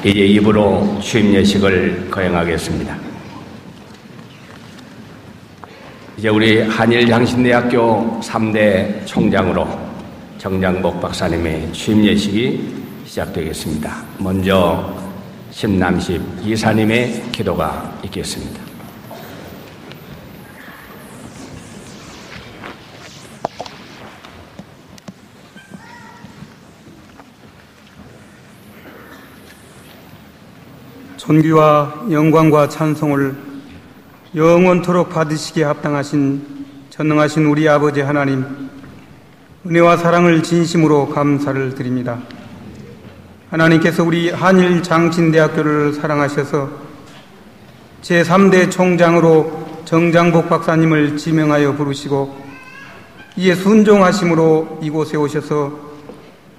이제 입으로 취임 예식을 거행하겠습니다. 이제 우리 한일장신대학교 3대 총장으로 정장복 박사님의 취임 예식이 시작되겠습니다. 먼저 심남십 이사님의 기도가 있겠습니다. 존귀와 영광과 찬송을 영원토록 받으시기에 합당하신 전능하신 우리 아버지 하나님, 은혜와 사랑을 진심으로 감사를 드립니다. 하나님께서 우리 한일장신대학교를 사랑하셔서 제3대 총장으로 정장복 박사님을 지명하여 부르시고 이에 순종하심으로 이곳에 오셔서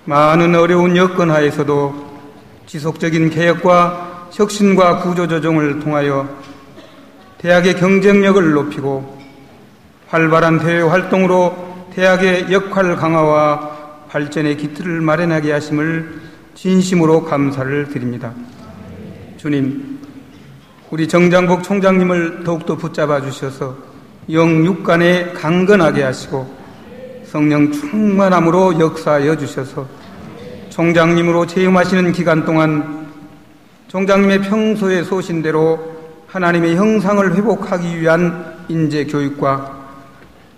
많은 어려운 여건 하에서도 지속적인 개혁과 혁신과 구조조정을 통하여 대학의 경쟁력을 높이고 활발한 대외 활동으로 대학의 역할 강화와 발전의 기틀을 마련하게 하심을 진심으로 감사를 드립니다. 주님, 우리 정장복 총장님을 더욱더 붙잡아 주셔서 영육간에 강건하게 하시고 성령 충만함으로 역사하여 주셔서 총장님으로 재임하시는 기간 동안 총장님의 평소의 소신대로 하나님의 형상을 회복하기 위한 인재 교육과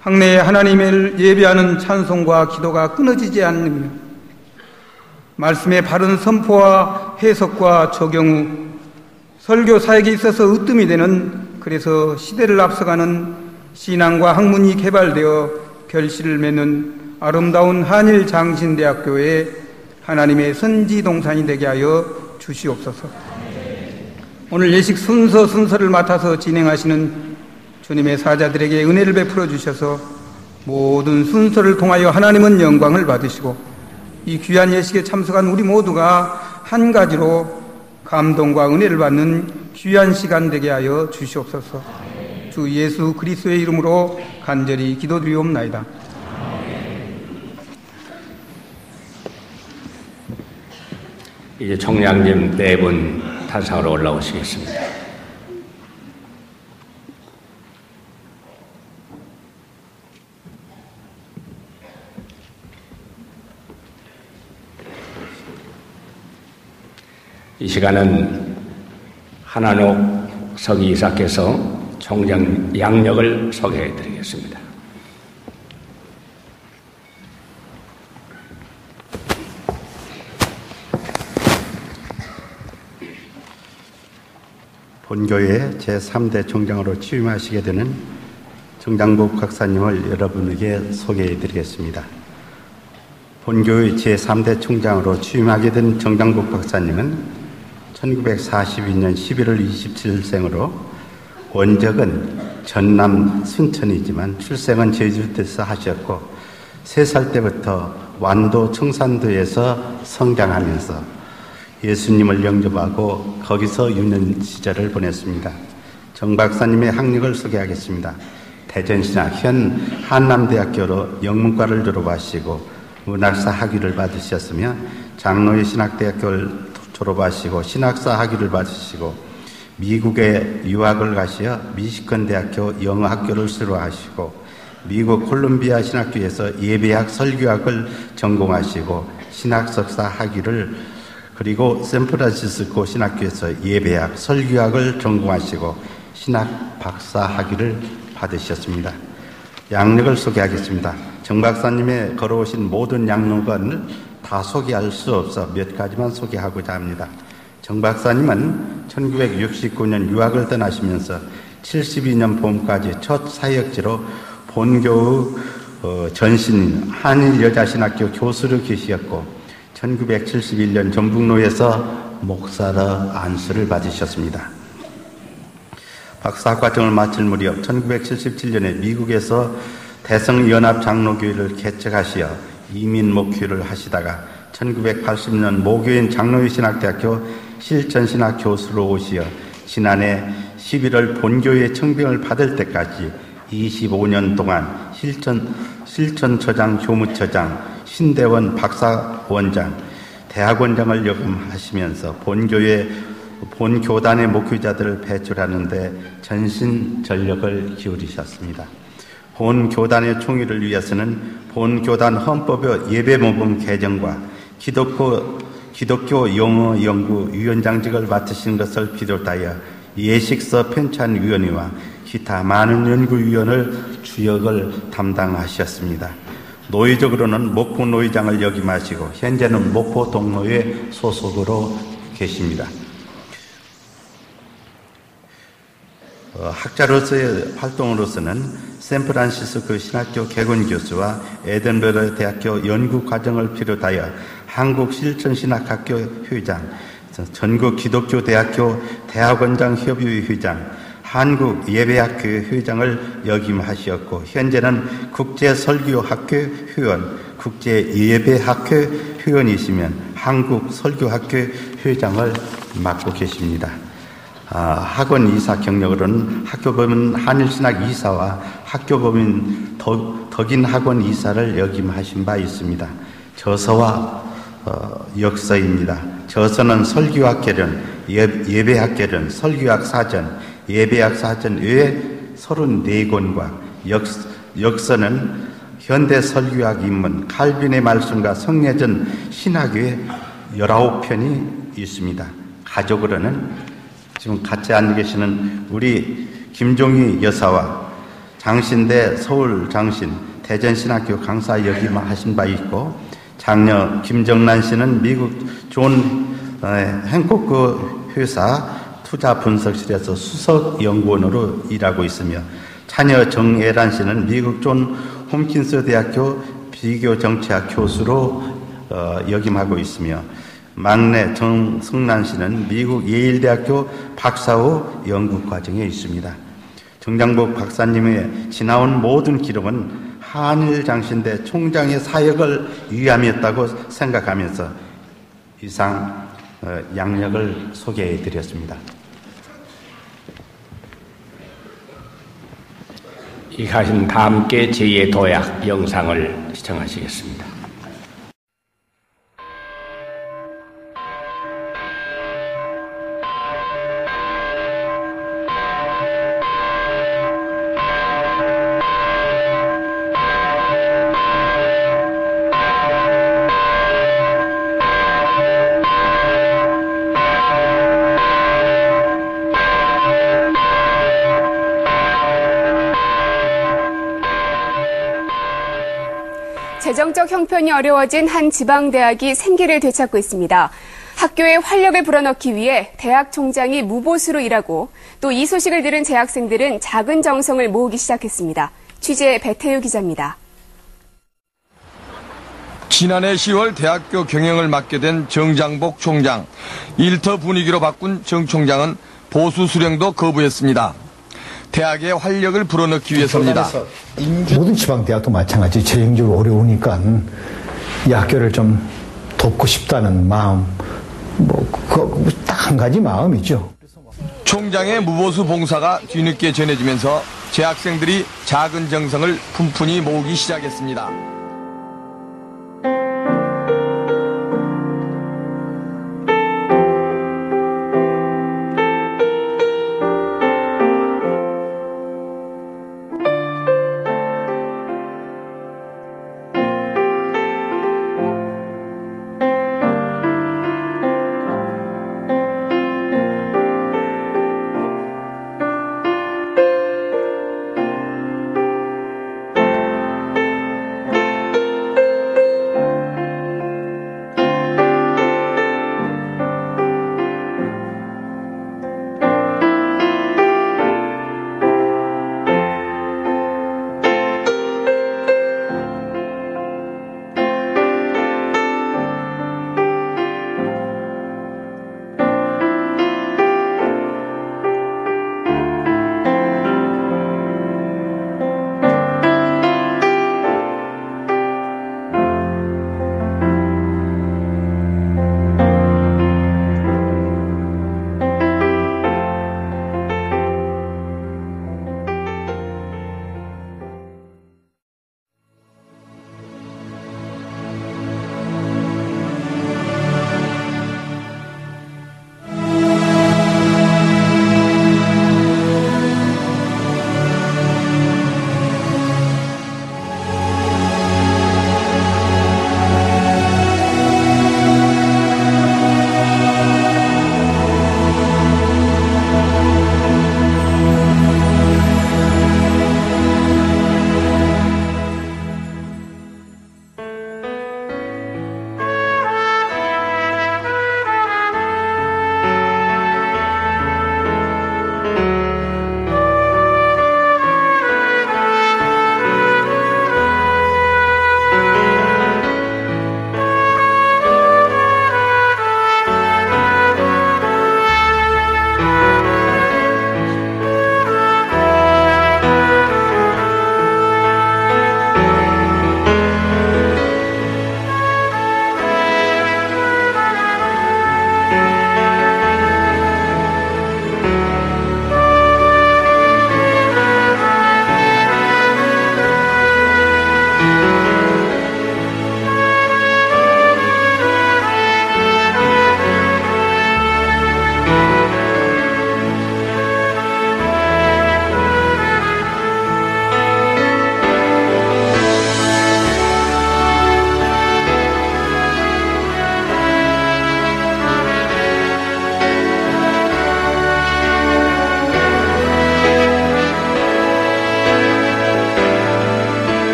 학내에 하나님을 예배하는 찬송과 기도가 끊어지지 않으며 말씀의 바른 선포와 해석과 적용 후 설교 사역에 있어서 으뜸이 되는, 그래서 시대를 앞서가는 신앙과 학문이 개발되어 결실을 맺는 아름다운 한일장신대학교의 하나님의 선지동산이 되게 하여 주시옵소서. 오늘 예식 순서를 맡아서 진행하시는 주님의 사자들에게 은혜를 베풀어 주셔서 모든 순서를 통하여 하나님은 영광을 받으시고 이 귀한 예식에 참석한 우리 모두가 한 가지로 감동과 은혜를 받는 귀한 시간 되게 하여 주시옵소서. 주 예수 그리스도의 이름으로 간절히 기도드리옵나이다. 이제 총장님 네 분 탄상으로 올라오시겠습니다. 이 시간은 한한옥 서기이사께서 총장 양력을 소개해 드리겠습니다. 본교회 제3대 총장으로 취임하시게 되는 정장복 박사님을 여러분에게 소개해 드리겠습니다. 본교회 제3대 총장으로 취임하게 된 정장복 박사님은 1942년 11월 27일생으로 원적은 전남 순천이지만 출생은 제주도에서 하셨고 3살 때부터 완도 청산도에서 성장하면서 예수님을 영접하고 거기서 유년 시절을 보냈습니다. 정 박사님의 학력을 소개하겠습니다. 대전신학 현 한남대학교로 영문과를 졸업하시고 문학사 학위를 받으셨으며 장로회 신학대학교를 졸업하시고 신학사 학위를 받으시고 미국에 유학을 가시어 미시건 대학교 영어학교를 수료하시고 미국 콜롬비아 신학교에서 예배학 설교학을 전공하시고 신학 석사 학위를, 그리고 샌프란시스코 신학교에서 예배학, 설교학을 전공하시고 신학 박사 학위를 받으셨습니다. 양력을 소개하겠습니다. 정 박사님의 걸어오신 모든 양력을 다 소개할 수 없어 몇 가지만 소개하고자 합니다. 정 박사님은 1969년 유학을 떠나시면서 72년 봄까지 첫 사역지로 본교의 전신 한일여자신학교 교수로 계셨고 1971년 전북로에서 목사로 안수를 받으셨습니다. 박사과정을 마칠 무렵 1977년에 미국에서 대성연합장로교회를 개척하시어 이민 목회를 하시다가 1980년 모교인 장로회 신학대학교 실천신학 교수로 오시어 지난해 11월 본교회 청빙을 받을 때까지 25년 동안 실천처장, 교무처장, 신대원 박사원장, 대학원장을 역임하시면서 본교단의 목회자들을 배출하는 데 전신전력을 기울이셨습니다. 본교단의 총의를 위해서는 본교단 헌법의 예배모범 개정과 기독교 영어 연구 위원장직을 맡으신 것을 비롯하여 예식서 편찬위원회와 기타 많은 연구위원을 주역을 담당하셨습니다. 노회적으로는 목포 노회장을 역임하시고 현재는 목포 동노회 소속으로 계십니다. 학자로서의 활동으로서는 샌프란시스코 신학교 개건 교수와 에든버러 대학교 연구 과정을 비롯하여 한국 실천신학학교 회장, 전국 기독교 대학교 대학원장 협의회 회장, 한국 예배학교 회장을 역임하셨고 현재는 국제설교학교 회원, 국제예배학교 회원이시면 한국 설교학교 회장을 맡고 계십니다. 학원 이사 경력으로는 학교법인 한일신학 이사와 학교법인 덕인 학원 이사를 역임하신 바 있습니다. 저서와 역서입니다. 저서는 설교학 개론, 예배학 개론, 설교학 사전, 예배학 사전 외에 34권과 역서는 현대 설교학 입문, 칼빈의 말씀과 성례전 신학의 19편이 있습니다. 가족으로는 지금 같이 앉아 계시는 우리 김종희 여사와 장신대 서울 장신 대전신학교 강사 역임하신 바 있고 장녀 김정란 씨는 미국 존 행코크 회사 투자 분석실에서 수석 연구원으로 일하고 있으며 자녀 정애란 씨는 미국 존 홈킨스 대학교 비교정치학 교수로 역임하고 있으며 막내 정성란 씨는 미국 예일대학교 박사후 연구과정에 있습니다. 정장복 박사님의 지나온 모든 기록은 한일장신대 총장의 사역을 위함이었다고 생각하면서 이상 양력을 소개해 드렸습니다. 이하신 다 함께 제2의 도약 영상을 시청하시겠습니다. 재정적 형편이 어려워진 한 지방대학이 생기를 되찾고 있습니다. 학교에 활력을 불어넣기 위해 대학 총장이 무보수로 일하고 또 이 소식을 들은 재학생들은 작은 정성을 모으기 시작했습니다. 취재 배태유 기자입니다. 지난해 10월 대학교 경영을 맡게 된 정장복 총장. 일터 분위기로 바꾼 정 총장은 보수 수령도 거부했습니다. 대학의 활력을 불어넣기 위해서입니다. 모든 지방대학도 마찬가지 재정적으로 어려우니까 이 학교를 좀 돕고 싶다는 마음, 딱 한 가지 마음이죠. 총장의 무보수 봉사가 뒤늦게 전해지면서 재학생들이 작은 정성을 푼푼히 모으기 시작했습니다.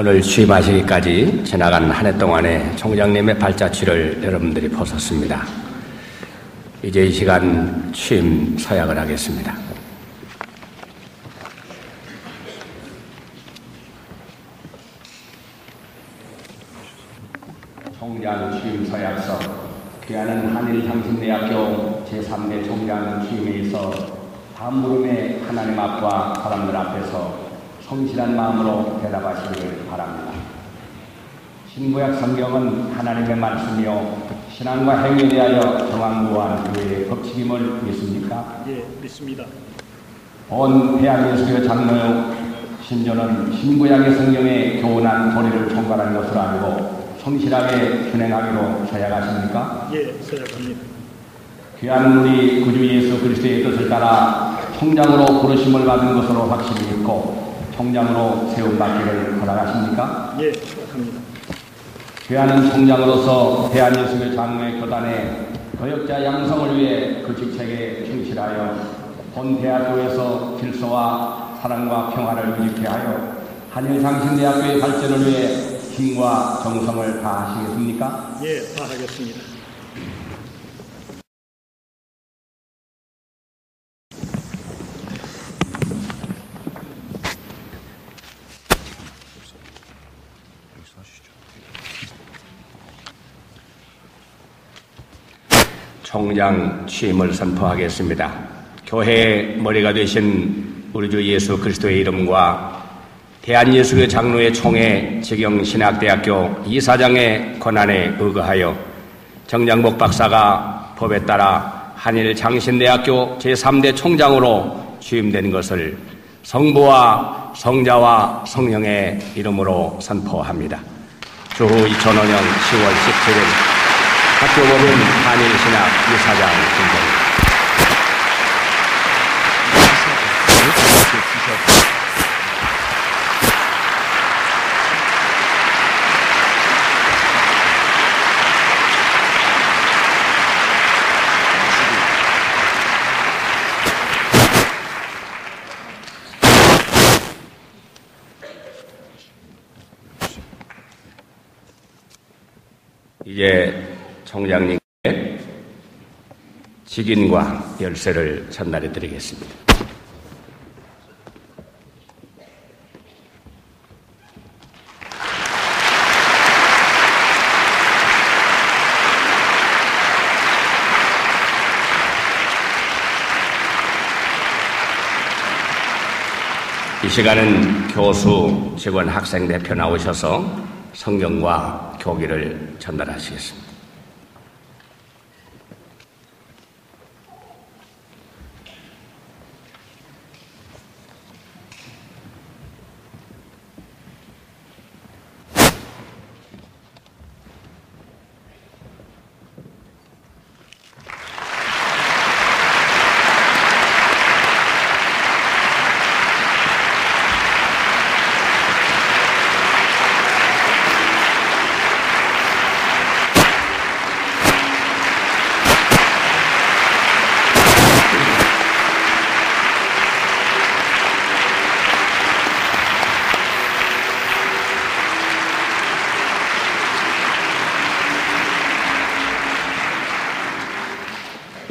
오늘 취임하시기까지 지나간 한 해 동안의 총장님의 발자취를 여러분들이 보셨습니다. 이제 이 시간 취임 서약을 하겠습니다. 총장 취임 서약서. 귀하는 한일장신대학교 제3대 총장 취임에 있어 다음 물음에 하나님 앞과 사람들 앞에서 성실한 마음으로 대답하시기를 바랍니다. 신구약 성경은 하나님의 말씀이요 신앙과 행위에 대하여 정황무한 교회의 법칙임을 믿습니까? 예, 믿습니다. 온 대한예수교 장로요 신조는 신구약의 성경에 교훈한 도리를 총괄한 것으로 알고 성실하게 준행하기로 서약하십니까? 예, 서약합니다. 귀한 우리 구주 예수 그리스도의 뜻을 따라 총장으로 부르심을 받은 것으로 확실히 믿고 총장으로 세움받기를 허락하십니까? 예, 허락합니다. 귀하는 총장으로서 대한예수교 장로의 교단의 거역자 양성을 위해 그 직책에 충실하여 본 대학교에서 질서와 사랑과 평화를 유지케 하여 한일장신대학교의 발전을 위해 힘과 정성을 다하시겠습니까? 예, 다하겠습니다. 총장 취임을 선포하겠습니다. 교회의 머리가 되신 우리 주 예수 그리스도의 이름과 대한예수교 장로회 총회 직영신학대학교 이사장의 권한에 의거하여 정장복 박사가 법에 따라 한일장신대학교 제3대 총장으로 취임된 것을 성부와 성자와 성령의 이름으로 선포합니다. 주후 2005년 10월 17일 학교법인 한일신학 이사장 김정입니다. 이제 총장님께 직인과 열쇠를 전달해 드리겠습니다. 이 시간은 교수, 직원, 학생 대표 나오셔서 성경과 교기를 전달하시겠습니다.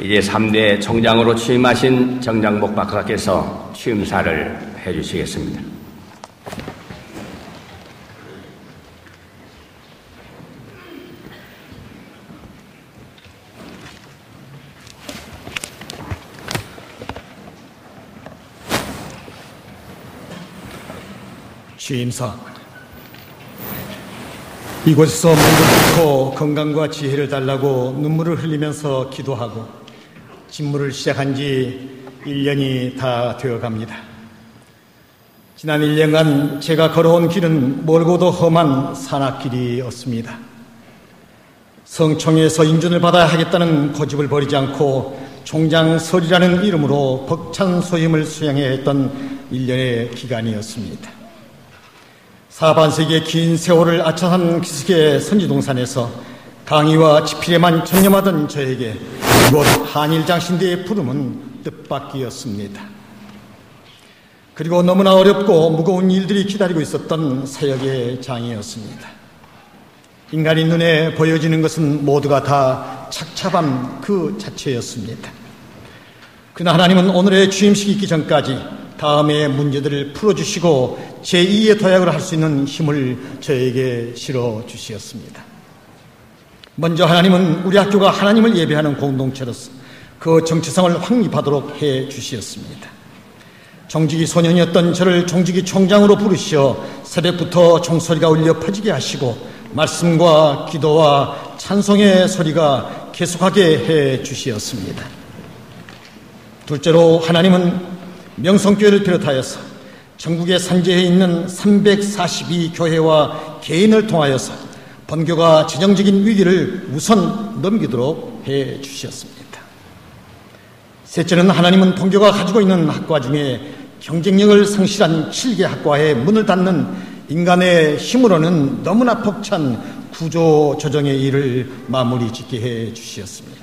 이제 3대 총장으로 취임하신 정장복 박사께서 취임사를 해주시겠습니다. 취임사. 이곳에서 몸을 붓고 건강과 지혜를 달라고 눈물을 흘리면서 기도하고 직무를 시작한 지 1년이 다 되어갑니다. 지난 1년간 제가 걸어온 길은 멀고도 험한 산악길이었습니다. 성총회에서 인준을 받아야 하겠다는 고집을 버리지 않고 총장설이라는 이름으로 벅찬 소임을 수행해야 했던 1년의 기간이었습니다. 사반세기의 긴 세월을 아차한 기슭의 선지동산에서 강의와 집필에만 전념하던 저에게 이곳 한일장신대의 부름은 뜻밖이었습니다. 그리고 너무나 어렵고 무거운 일들이 기다리고 있었던 사역의 장이었습니다. 인간의 눈에 보여지는 것은 모두가 다 착잡함 그 자체였습니다. 그러나 하나님은 오늘의 주임식이 있기 전까지 다음의 문제들을 풀어주시고 제2의 도약을 할 수 있는 힘을 저에게 실어주시었습니다. 먼저 하나님은 우리 학교가 하나님을 예배하는 공동체로서 그 정체성을 확립하도록 해주시었습니다. 정직이 소년이었던 저를 정직이 총장으로 부르시어 새벽부터 종소리가 울려 퍼지게 하시고 말씀과 기도와 찬송의 소리가 계속하게 해주시었습니다. 둘째로 하나님은 명성교회를 비롯하여서 전국의 산지에 있는 342교회와 개인을 통하여서 번교가 재정적인 위기를 우선 넘기도록 해주셨습니다. 셋째는 하나님은 번교가 가지고 있는 학과 중에 경쟁력을 상실한 7개 학과에 문을 닫는 인간의 힘으로는 너무나 벅찬 구조 조정의 일을 마무리 짓게 해주셨습니다.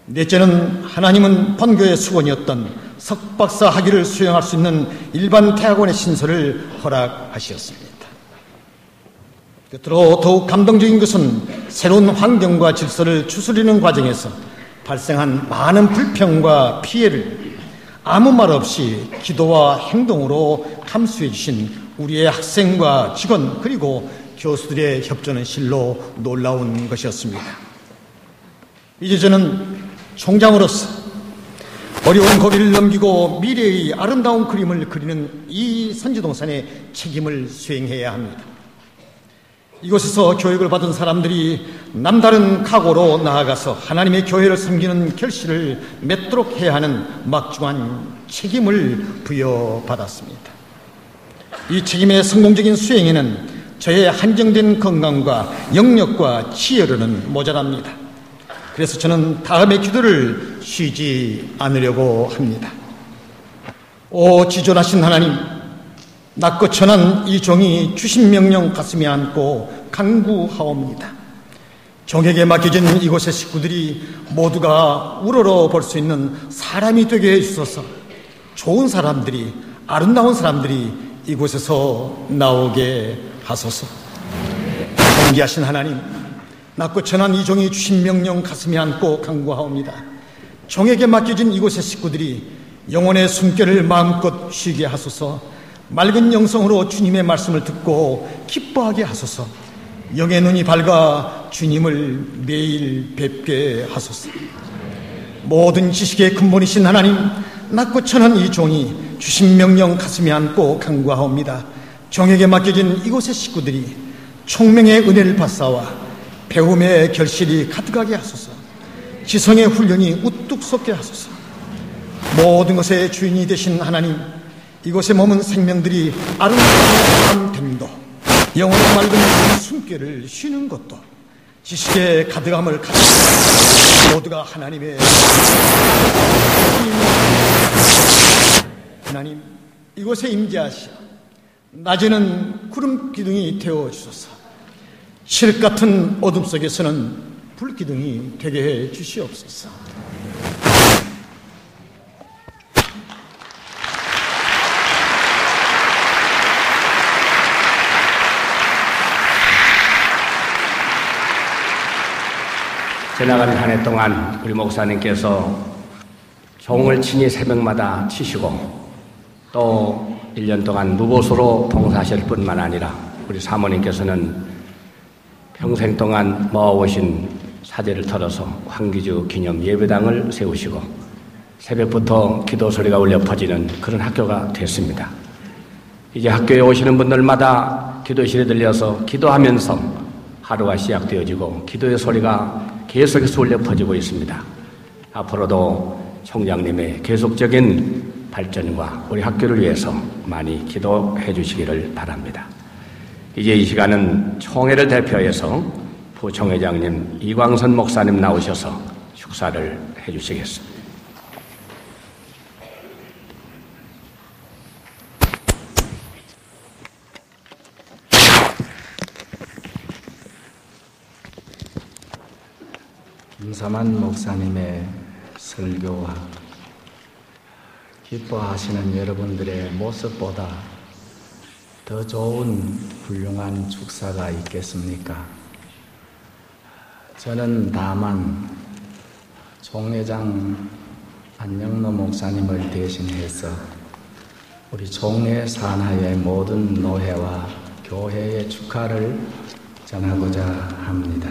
넷째는 하나님은 번교의 수건이었던 석박사 학위를 수행할 수 있는 일반 대학원의 신설을 허락하셨습니다. 끝으로 더욱 감동적인 것은 새로운 환경과 질서를 추스리는 과정에서 발생한 많은 불평과 피해를 아무 말 없이 기도와 행동으로 감수해 주신 우리의 학생과 직원 그리고 교수들의 협조는 실로 놀라운 것이었습니다. 이제 저는 총장으로서 어려운 고비를 넘기고 미래의 아름다운 그림을 그리는 이 선지동산의 책임을 수행해야 합니다. 이곳에서 교육을 받은 사람들이 남다른 각오로 나아가서 하나님의 교회를 섬기는 결실을 맺도록 해야 하는 막중한 책임을 부여받았습니다. 이 책임의 성공적인 수행에는 저의 한정된 건강과 영역과 지혜로는 모자랍니다. 그래서 저는 다음의 기도를 쉬지 않으려고 합니다. 오 지존하신 하나님, 낮고 천한 이 종이 주신 명령 가슴에 안고 간구하옵니다. 종에게 맡겨진 이곳의 식구들이 모두가 우러러 볼 수 있는 사람이 되게 해주소서. 좋은 사람들이, 아름다운 사람들이 이곳에서 나오게 하소서. 존귀하신 하나님, 낮고 천한 이 종이 주신 명령 가슴에 안고 간구하옵니다. 종에게 맡겨진 이곳의 식구들이 영혼의 숨결을 마음껏 쉬게 하소서. 맑은 영성으로 주님의 말씀을 듣고 기뻐하게 하소서. 영의 눈이 밝아 주님을 매일 뵙게 하소서. 모든 지식의 근본이신 하나님, 낮고 천한 이 종이 주신 명령 가슴에 안고 간구하옵니다. 종에게 맡겨진 이곳의 식구들이 총명의 은혜를 받사와 배움의 결실이 가득하게 하소서. 지성의 훈련이 우뚝 솟게 하소서. 모든 것의 주인이 되신 하나님, 이곳에 머문 생명들이 아름다운 됨도, 영혼의 맑은 숨결을 쉬는 것도, 지식의 가득함을 가지고 모두가 하나님의 하나님, 이곳에 임재하시어 낮에는 구름 기둥이 되어 주소서. 칠흑 같은 어둠 속에서는 불 기둥이 되게 해 주시옵소서. 지나가는 한 해 동안 우리 목사님께서 종을 친히 새벽마다 치시고 또 1년 동안 무보수로 봉사하실 뿐만 아니라 우리 사모님께서는 평생 동안 모아오신 사제를 털어서 황기주 기념 예배당을 세우시고 새벽부터 기도 소리가 울려 퍼지는 그런 학교가 됐습니다. 이제 학교에 오시는 분들마다 기도실에 들려서 기도하면서 하루가 시작되어지고 기도의 소리가 계속해서 울려 퍼지고 있습니다. 앞으로도 총장님의 계속적인 발전과 우리 학교를 위해서 많이 기도해 주시기를 바랍니다. 이제 이 시간은 총회를 대표해서 부총회장님 이광선 목사님 나오셔서 축사를 해 주시겠습니다. 김삼환 목사님의 설교와 기뻐하시는 여러분들의 모습보다 더 좋은 훌륭한 축사가 있겠습니까? 저는 다만 총회장 안영로 목사님을 대신해서 우리 총회 산하의 모든 노회와 교회의 축하를 전하고자 합니다.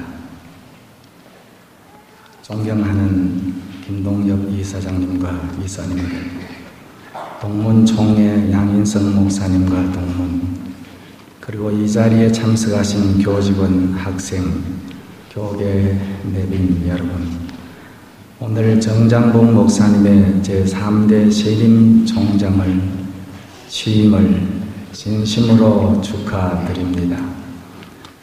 존경하는 김동엽 이사장님과 이사님들, 동문총회 양인성 목사님과 동문, 그리고 이 자리에 참석하신 교직원, 학생, 교계 내빈 여러분, 오늘 정장복 목사님의 제3대 신임 총장을 취임을 진심으로 축하드립니다.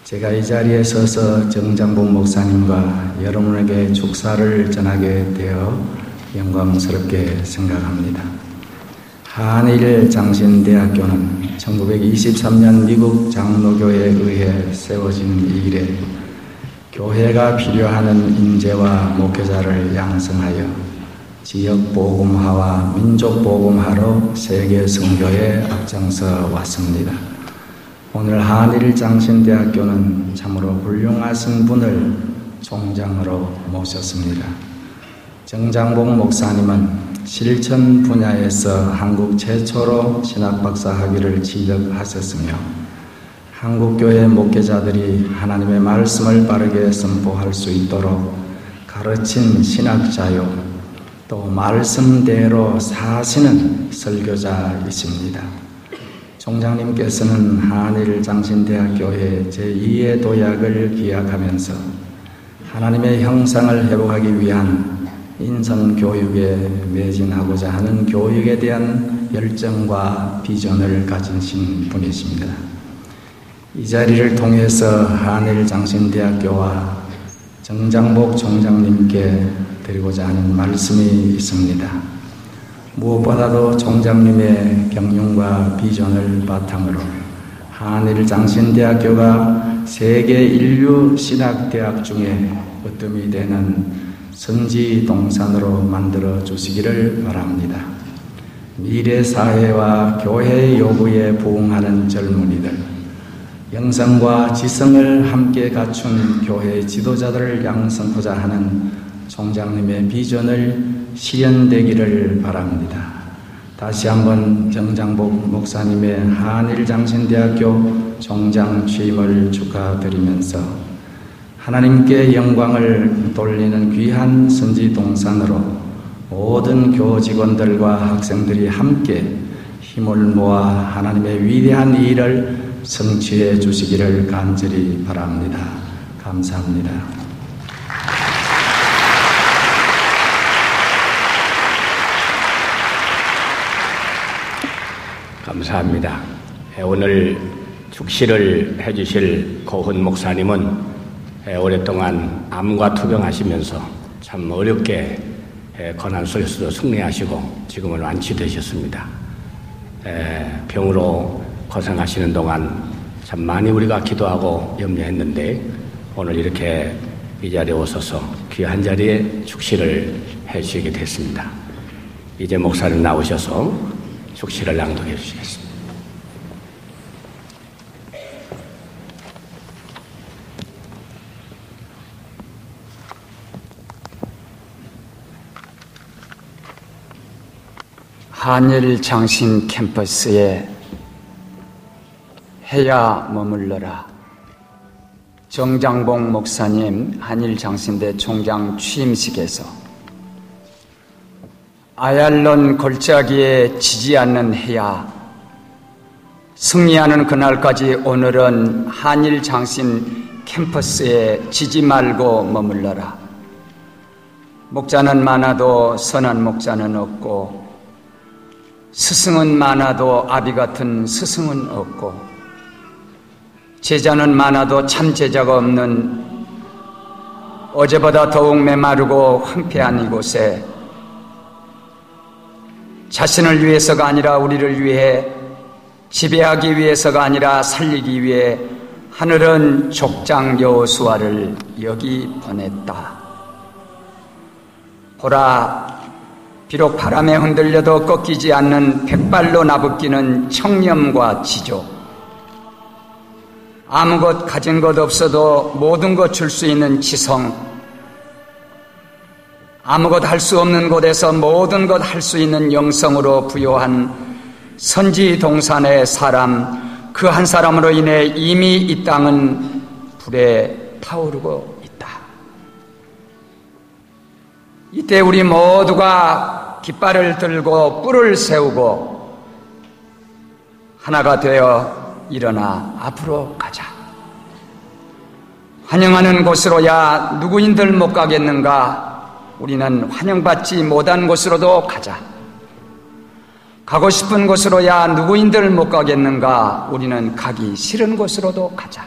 제가 이 자리에 서서 정장복 목사님과 여러분에게 축사를 전하게 되어 영광스럽게 생각합니다. 한일 장신대학교는 1923년 미국 장로교회에 의해 세워진 이래 교회가 필요하는 인재와 목회자를 양성하여 지역 복음화와 민족 복음화로 세계 선교에 앞장서 왔습니다. 오늘 한일 장신대학교는 참으로 훌륭하신 분을 총장으로 모셨습니다. 정장복 목사님은 실천 분야에서 한국 최초로 신학박사 학위를 취득하셨으며 한국교회 목회자들이 하나님의 말씀을 바르게 선포할 수 있도록 가르친 신학자요, 또 말씀대로 사시는 설교자이십니다. 총장님께서는 한일 장신대학교의 제2의 도약을 기약하면서 하나님의 형상을 회복하기 위한 인성교육에 매진하고자 하는 교육에 대한 열정과 비전을 가지신 분이십니다. 이 자리를 통해서 한일 장신대학교와 정장복 총장님께 드리고자 하는 말씀이 있습니다. 무엇보다도 총장님의 경륜과 비전을 바탕으로 한일 장신대학교가 세계 인류 신학대학 중에 으뜸이 되는 선지 동산으로 만들어 주시기를 바랍니다. 미래 사회와 교회의 요구에 부응하는 젊은이들, 영성과 지성을 함께 갖춘 교회 지도자들을 양성하고자 하는 총장님의 비전을 실현되기를 바랍니다. 다시 한번 정장복 목사님의 한일장신대학교 총장 취임을 축하드리면서 하나님께 영광을 돌리는 귀한 선지 동산으로 모든 교직원들과 학생들이 함께 힘을 모아 하나님의 위대한 일을 성취해 주시기를 간절히 바랍니다. 감사합니다. 감사합니다. 오늘 축시를 해주실 고훈 목사님은 오랫동안 암과 투병하시면서 참 어렵게 고난 속에서도 승리하시고 지금은 완치되셨습니다. 병으로 고생하시는 동안 참 많이 우리가 기도하고 염려했는데 오늘 이렇게 이 자리에 오셔서 귀한 자리에 축시를 해주시게 됐습니다. 이제 목사님 나오셔서 축시를 낭독해 주시겠습니다. 한일 장신 캠퍼스에 해야 머물러라. 정장복 목사님 한일 장신대 총장 취임식에서 아얄론 골짜기에 지지 않는 해야 승리하는 그날까지 오늘은 한일 장신 캠퍼스에 지지 말고 머물러라. 목자는 많아도 선한 목자는 없고 스승은 많아도 아비 같은 스승은 없고 제자는 많아도 참 제자가 없는 어제보다 더욱 메마르고 황폐한 이곳에 자신을 위해서가 아니라 우리를 위해 지배하기 위해서가 아니라 살리기 위해 하늘은 족장 여호수아를 여기 보냈다. 보라, 비록 바람에 흔들려도 꺾이지 않는 백발로 나부끼는 청렴과 지조, 아무것 가진 것 없어도 모든 것 줄 수 있는 지성, 아무것 할 수 없는 곳에서 모든 것 할 수 있는 영성으로 부여한 선지동산의 사람, 그 한 사람으로 인해 이미 이 땅은 불에 타오르고 있다. 이때 우리 모두가 깃발을 들고 뿔을 세우고 하나가 되어 일어나 앞으로 가자. 환영하는 곳으로야 누구인들 못 가겠는가? 우리는 환영받지 못한 곳으로도 가자. 가고 싶은 곳으로야 누구인들 못 가겠는가? 우리는 가기 싫은 곳으로도 가자.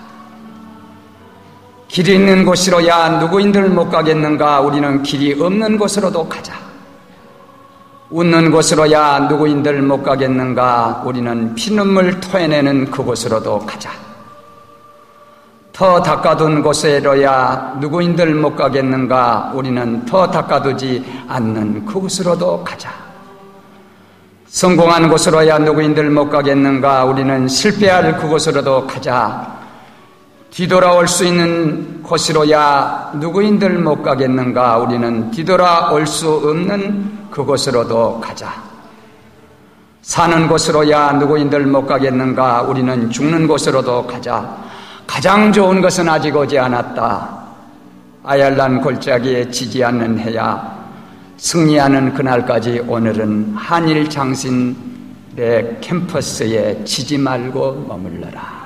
길이 있는 곳으로야 누구인들 못 가겠는가? 우리는 길이 없는 곳으로도 가자. 웃는 곳으로야 누구인들 못 가겠는가? 우리는 피눈물 토해내는 그곳으로도 가자. 터 닦아둔 곳에로야 누구인들 못 가겠는가? 우리는 터 닦아두지 않는 그곳으로도 가자. 성공한 곳으로야 누구인들 못 가겠는가? 우리는 실패할 그곳으로도 가자. 뒤돌아올 수 있는 곳으로야 누구인들 못 가겠는가? 우리는 뒤돌아올 수 없는 그곳으로도 가자. 사는 곳으로야 누구인들 못 가겠는가? 우리는 죽는 곳으로도 가자. 가장 좋은 것은 아직 오지 않았다. 아얄란 골짜기에 지지 않는 해야 승리하는 그날까지 오늘은 한일 장신대 캠퍼스에 지지 말고 머물러라.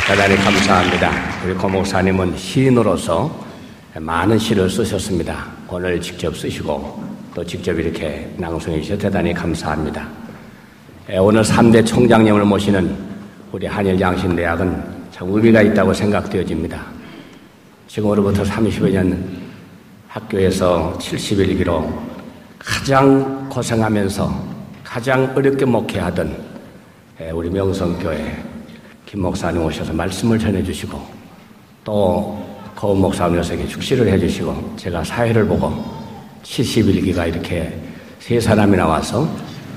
대단히 감사합니다. 우리 고 목사님은 시인으로서 많은 시를 쓰셨습니다. 오늘 직접 쓰시고 또 직접 이렇게 낭송해 주셔서 대단히 감사합니다. 오늘 3대 총장님을 모시는 우리 한일장신대학은 참 의미가 있다고 생각되어집니다. 지금으로부터 30여 년 학교에서 70일기로 가장 고생하면서 가장 어렵게 목회하던 우리 명성교회 김 목사님 오셔서 말씀을 전해주시고 또 고은 목사님 녀석에게 축시를 해주시고 제가 사회를 보고 70일기가 이렇게 세 사람이 나와서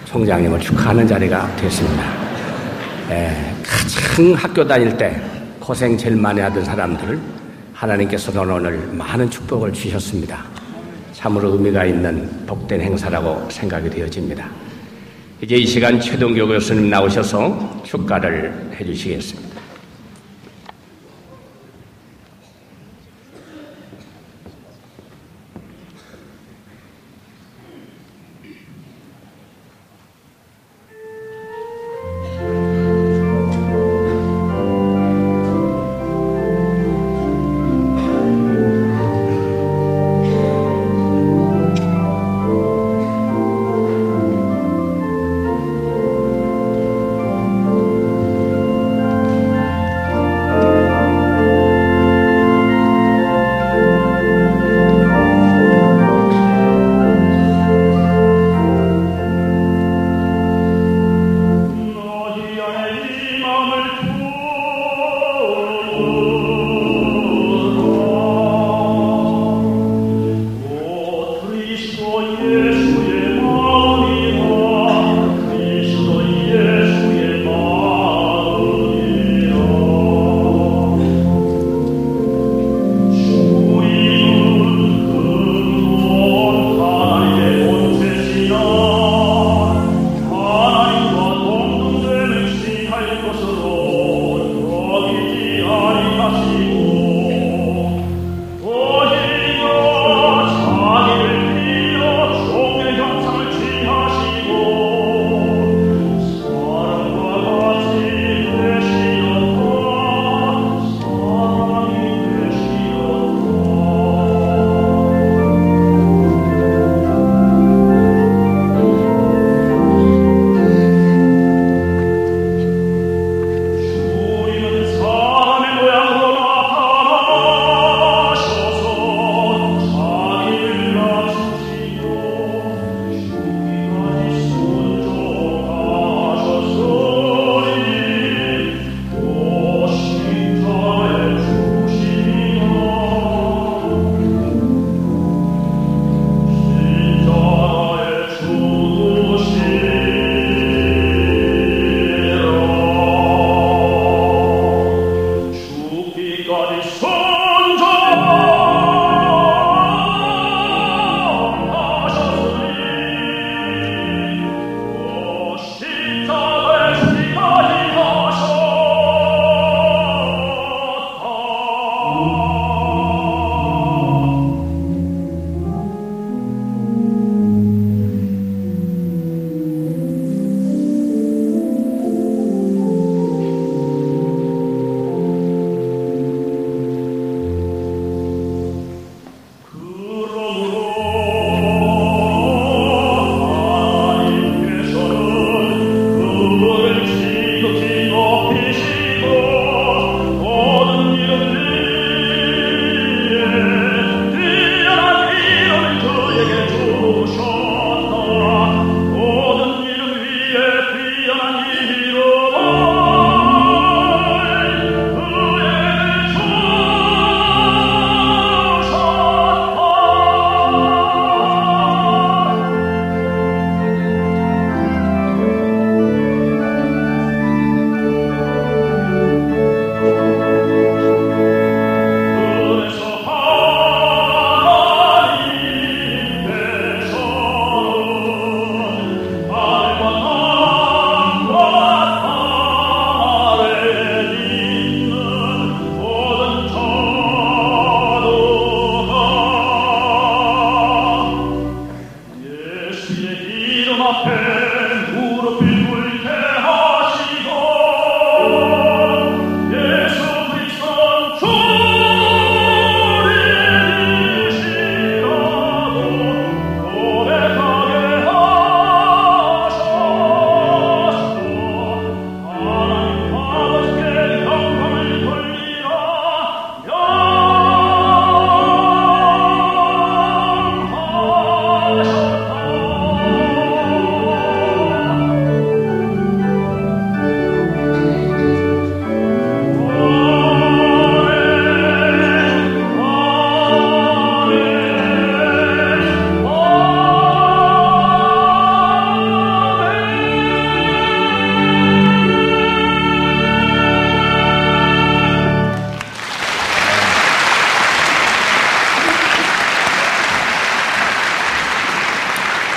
총장님을 축하하는 자리가 됐습니다. 가장 학교 다닐 때 고생 제일 많이 하던 사람들 하나님께서는 오늘 많은 축복을 주셨습니다. 참으로 의미가 있는 복된 행사라고 생각이 되어집니다. 이제 이 시간 최동교 교수님 나오셔서 축가를 해주시겠습니다.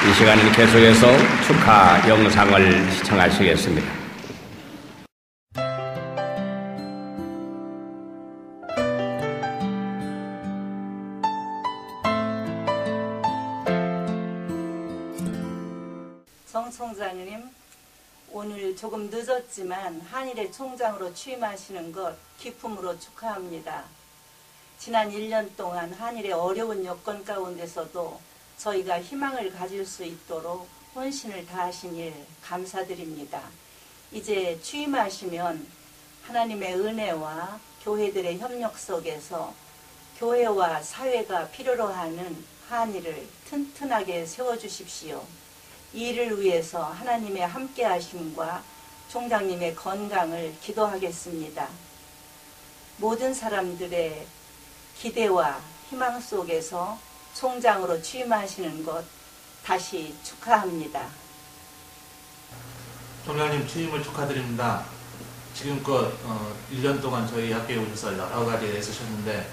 이 시간은 계속해서 축하 영상을 시청하시겠습니다. 정 총장님, 오늘 조금 늦었지만 한일의 총장으로 취임하시는 것 기쁨으로 축하합니다. 지난 1년 동안 한일의 어려운 여건 가운데서도 저희가 희망을 가질 수 있도록 헌신을 다하신 일 감사드립니다. 이제 취임하시면 하나님의 은혜와 교회들의 협력 속에서 교회와 사회가 필요로 하는 한일을 튼튼하게 세워주십시오. 이 일을 위해서 하나님의 함께하심과 총장님의 건강을 기도하겠습니다. 모든 사람들의 기대와 희망 속에서 총장으로 취임하시는 것 다시 축하합니다. 총장님 취임을 축하드립니다. 지금껏 1년 동안 저희 학교에 오셔서 여러 가지 애쓰셨는데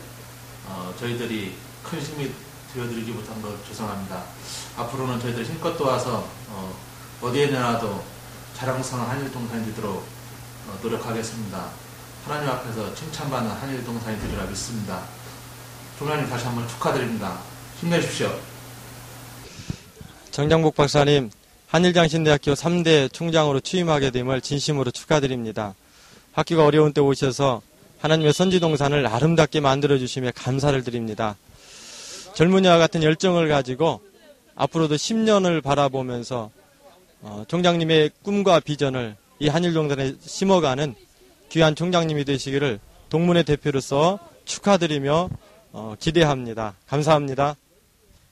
저희들이 큰 힘이 되어드리지 못한 것 죄송합니다. 앞으로는 저희들이 힘껏 도와서 어디에 내놔도 자랑스러운 한일동산이 되도록 노력하겠습니다. 하나님 앞에서 칭찬받는 한일동산이 되리라 믿습니다. 총장님 다시 한번 축하드립니다. 힘내십시오. 정장복 박사님, 한일장신대학교 3대 총장으로 취임하게 됨을 진심으로 축하드립니다. 학교가 어려운 때 오셔서 하나님의 선지동산을 아름답게 만들어주시며 감사를 드립니다. 젊은이와 같은 열정을 가지고 앞으로도 10년을 바라보면서 총장님의 꿈과 비전을 이 한일동산에 심어가는 귀한 총장님이 되시기를 동문회 대표로서 축하드리며 기대합니다. 감사합니다.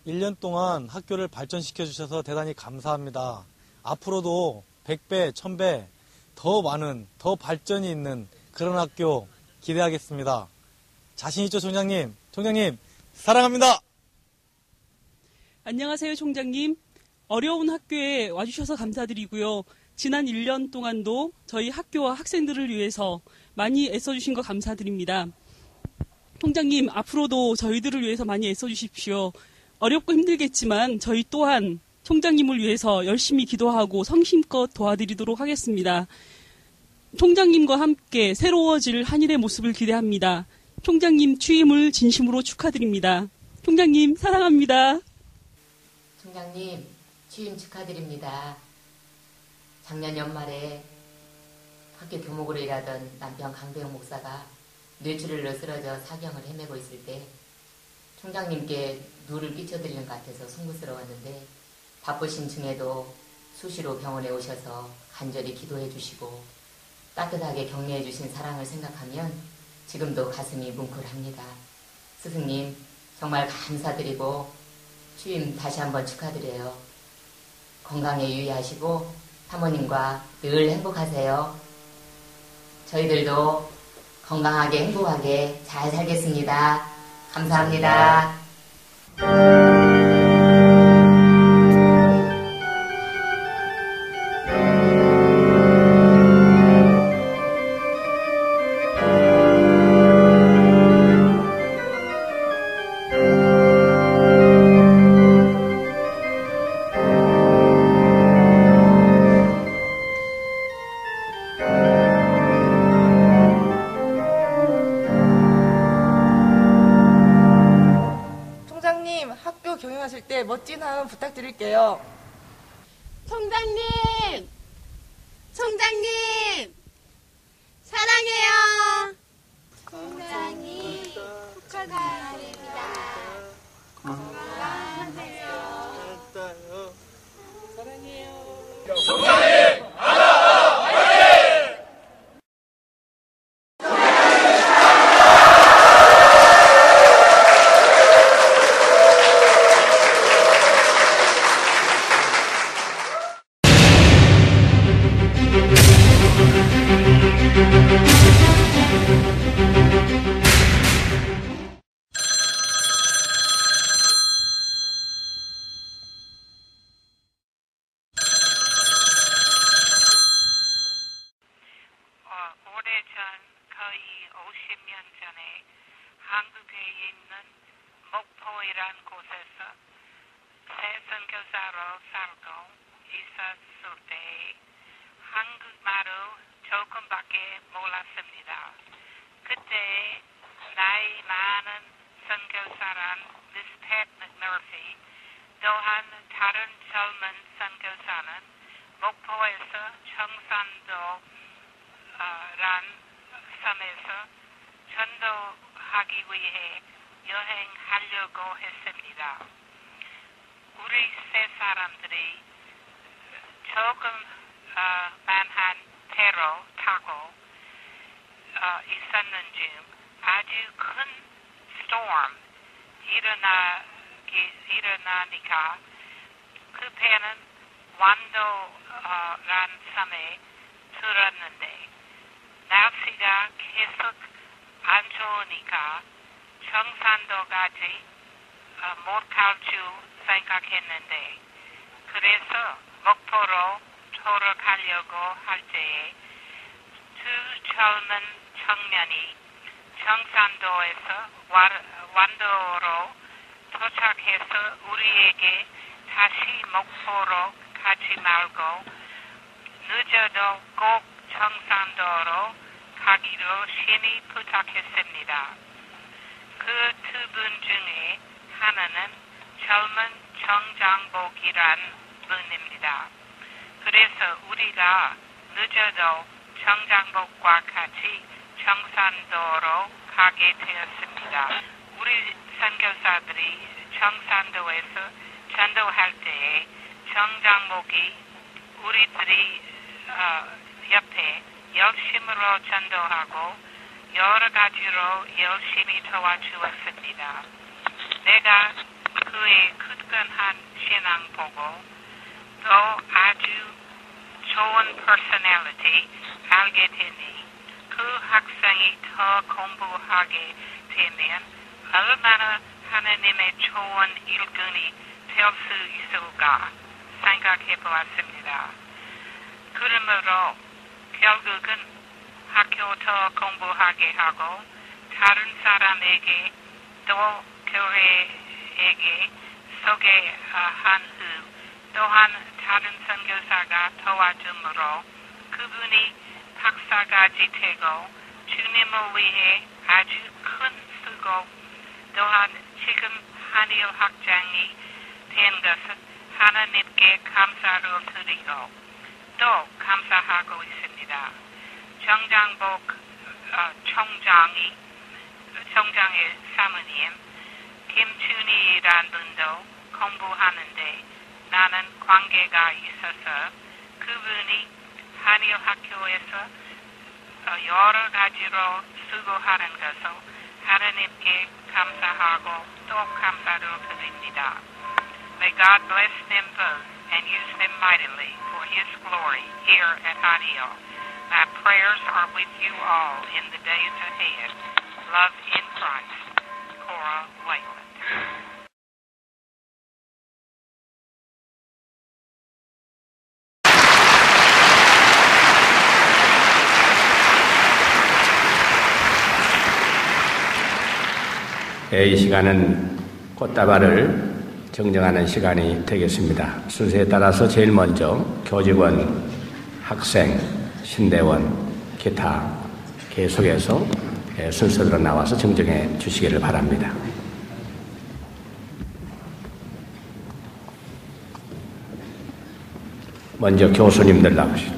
1년 동안 학교를 발전시켜 주셔서 대단히 감사합니다. 앞으로도 100배, 1000배 더 많은, 더 발전이 있는 그런 학교 기대하겠습니다. 자신 있죠, 총장님? 총장님, 사랑합니다. 안녕하세요, 총장님. 어려운 학교에 와주셔서 감사드리고요. 지난 1년 동안도 저희 학교와 학생들을 위해서 많이 애써주신 거 감사드립니다. 총장님, 앞으로도 저희들을 위해서 많이 애써주십시오. 어렵고 힘들겠지만 저희 또한 총장님을 위해서 열심히 기도하고 성심껏 도와드리도록 하겠습니다. 총장님과 함께 새로워질 한일의 모습을 기대합니다. 총장님 취임을 진심으로 축하드립니다. 총장님 사랑합니다. 총장님 취임 축하드립니다. 작년 연말에 학교 교목으로 일하던 남편 강배영 목사가 뇌출혈로 쓰러져 사경을 헤매고 있을 때 총장님께 누를 끼쳐드리는 것 같아서 송구스러웠는데 바쁘신 중에도 수시로 병원에 오셔서 간절히 기도해 주시고 따뜻하게 격려해 주신 사랑을 생각하면 지금도 가슴이 뭉클합니다. 스승님 정말 감사드리고 취임 다시 한번 축하드려요. 건강에 유의하시고 사모님과 늘 행복하세요. 저희들도 건강하게 행복하게 잘 살겠습니다. 감사합니다. 경영하실 때 멋진 하음 부탁드릴게요. 총장님 총장님 사랑해요. 총장님 축하드립니다. 건강하세요. 사랑해요. 총장님 하나 화이팅! 오래전 거의 50년 전에 한국에 있는 목포이란 곳에서 새 선교사로 살고 있었을 때 한국말을 조금밖에 몰랐습니다. 그때 나이 많은 선교사란 미스 팻 맥머피 또한 다른 젊은 선교사는 목포에서 청산도 란 섬에서 전도하기 위해 여행하려고 했습니다. 우리 세 사람들이 조그만한 배로 타고 있었는 중 아주 큰 storm 일어나니까 그 배는 완도란 섬에 들었는데 날씨가 계속 안 좋으니까 청산도까지 못 갈 줄 생각했는데 그래서 목포로 돌아가려고 할 때에 두 젊은 청년이 청산도에서 완도로 도착해서 우리에게 다시 목포로 가지 말고 늦어도 꼭 청산도로 가기로 신이 부탁했습니다. 그 두 분 중에 하나는 젊은 정장복이란 분입니다. 그래서 우리가 늦어도 정장복과 같이 청산도로 가게 되었습니다. 우리 선교사들이 청산도에서 전도할 때에 정장복이 우리들이 옆에 열심으로 전도하고 여러 가지로 열심히 도와주었습니다. 내가 그의 굳건한 신앙 보고 또 아주 좋은 퍼스널리티 알게 되니 그 학생이 더 공부하게 되면 얼마나 하나님의 좋은 일꾼이 될 수 있을까 생각해 보았습니다. 그러므로 결국은 학교 더 공부하게 하고 다른 사람에게 또 교회에게 소개한 후 또한 다른 선교사가 도와줌으로 그분이 박사까지 되고 주님을 위해 아주 큰 수고 또한 지금 한일 학장이 된 것은 하나님께 감사를 드리고 또 감사하고 있습니다. 정장복 총장의 사모님 김춘희란 분도 공부하는데 나는 관계가 있어서 그분이 한일 학교에서 여러 가지로 수고하는 것을 하나님께 감사하고 또 감사를 드립니다. May God bless them both and use them mightily for His glory here at Hanil. My prayers are with you all in the days ahead. Love in Christ. Cora Wayland. 이 시간은 꽃다발을 정정하는 시간이 되겠습니다. 순서에 따라서 제일 먼저 교직원, 학생, 신대원, 기타 계속해서 순서대로 나와서 정정해 주시기를 바랍니다. 먼저 교수님들 나오시죠.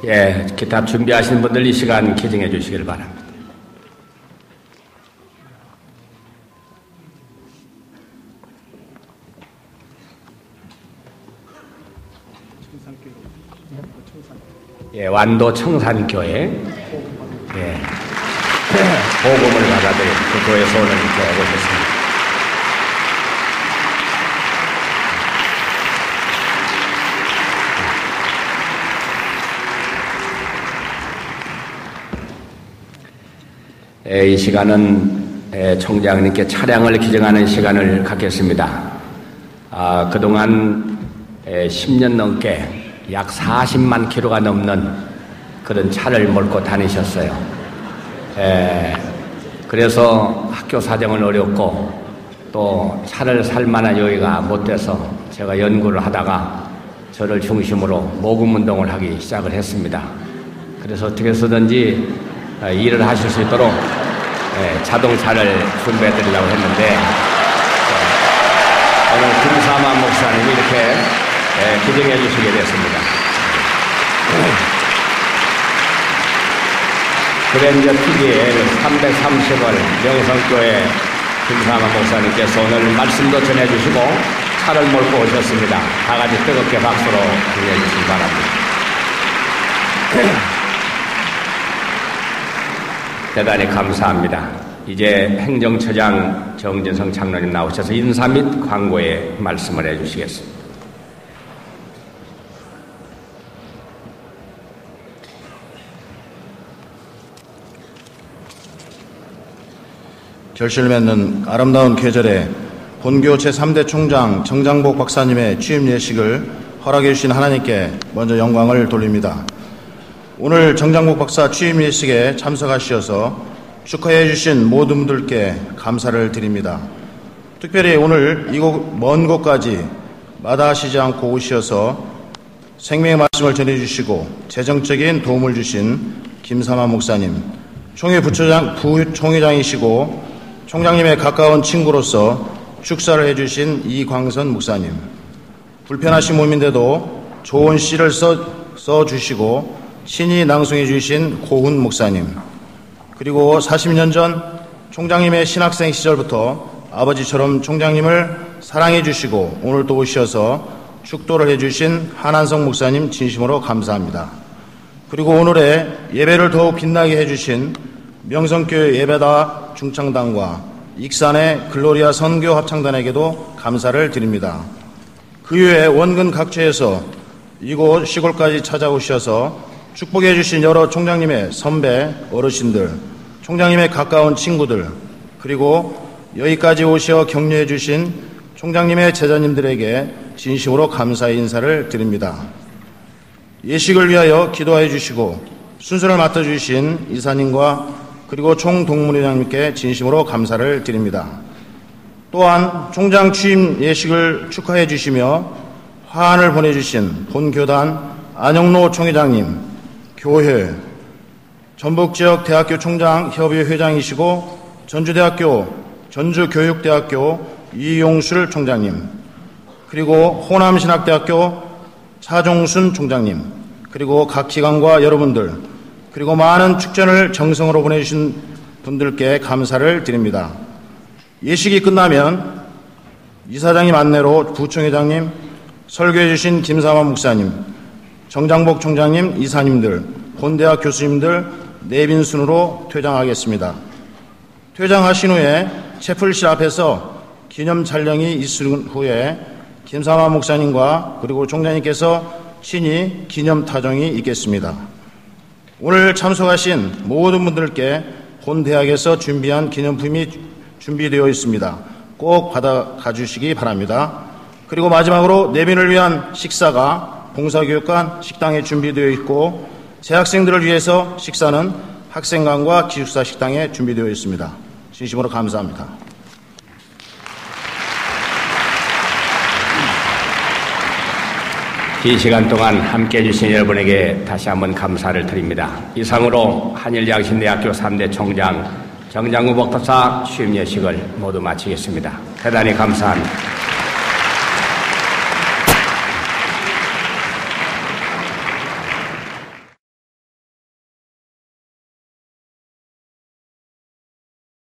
예, 기타 준비하신 분들 이 시간 기증해 주시길 바랍니다. 예, 완도 청산교회, 예, 보금을 받아들인 그 교회에서 오늘 이렇게 오셨습니다. 이 시간은 총장님께 차량을 기증하는 시간을 갖겠습니다. 그동안 10년 넘게 약 40만 킬로가 넘는 그런 차를 몰고 다니셨어요. 그래서 학교 사정은 어렵고 또 차를 살 만한 여유가 못 돼서 제가 연구를 하다가 저를 중심으로 모금운동을 하기 시작을 했습니다. 그래서 어떻게 해서든지 일을 하실 수 있도록 자동차를 준비해 드리려고 했는데 오늘 김사만 목사님이 이렇게 기증해 주시게 됐습니다. 그랜저 TV의 330을 명성교회 김사만 목사님께서 오늘 말씀도 전해주시고 차를 몰고 오셨습니다. 다 같이 뜨겁게 박수로 응해 주시기 바랍니다. 대단히 감사합니다. 이제 행정처장 정진성 장로님 나오셔서 인사 및 광고의 말씀을 해주시겠습니다. 결실 맺는 아름다운 계절에 본교 제3대 총장 정장복 박사님의 취임 예식을 허락해 주신 하나님께 먼저 영광을 돌립니다. 오늘 정장복 박사 취임 예식에 참석하셔서 축하해 주신 모든 분들께 감사를 드립니다. 특별히 오늘 이곳 먼 곳까지 마다하시지 않고 오셔서 생명의 말씀을 전해주시고 재정적인 도움을 주신 김사만 목사님, 총회 부총회장이시고 총장님의 가까운 친구로서 축사를 해주신 이광선 목사님, 불편하신 몸인데도 좋은 시를 써주시고 친히 낭송해 주신 고훈 목사님, 그리고 40년 전 총장님의 신학생 시절부터 아버지처럼 총장님을 사랑해 주시고 오늘 또 오셔서 축도를 해주신 한한성 목사님 진심으로 감사합니다. 그리고 오늘의 예배를 더욱 빛나게 해주신 명성교회 예배다 중창단과 익산의 글로리아 선교 합창단에게도 감사를 드립니다. 그 외에 원근 각처에서 이곳 시골까지 찾아오셔서 축복해 주신 여러 총장님의 선배, 어르신들, 총장님의 가까운 친구들, 그리고 여기까지 오셔 격려해 주신 총장님의 제자님들에게 진심으로 감사의 인사를 드립니다. 예식을 위하여 기도해 주시고 순서를 맡아주신 이사님과 그리고 총동문회장님께 진심으로 감사를 드립니다. 또한 총장 취임 예식을 축하해 주시며 화환을 보내주신 본교단 안영로 총회장님, 교회, 전북지역 대학교 총장 협의회 회장이시고 전주대학교, 전주교육대학교 이용술 총장님, 그리고 호남신학대학교 차종순 총장님, 그리고 각 기관과 여러분들, 그리고 많은 축전을 정성으로 보내주신 분들께 감사를 드립니다. 예식이 끝나면 이사장님 안내로 부총회장님, 설교해 주신 김사만 목사님, 정장복 총장님, 이사님들, 본대학 교수님들 내빈 순으로 퇴장하겠습니다. 퇴장하신 후에 채플실 앞에서 기념 촬영이 있은 후에 김사만 목사님과 그리고 총장님께서 친히 기념 타종이 있겠습니다. 오늘 참석하신 모든 분들께 본대학에서 준비한 기념품이 준비되어 있습니다. 꼭 받아가 주시기 바랍니다. 그리고 마지막으로 내빈을 위한 식사가 봉사교육관 식당에 준비되어 있고 재학생들을 위해서 식사는 학생관과 기숙사 식당에 준비되어 있습니다. 진심으로 감사합니다. 이 시간 동안 함께해 주신 여러분에게 다시 한번 감사를 드립니다. 이상으로 한일장신대학교 3대 총장 정장국 박사 취임 예식을 모두 마치겠습니다. 대단히 감사합니다.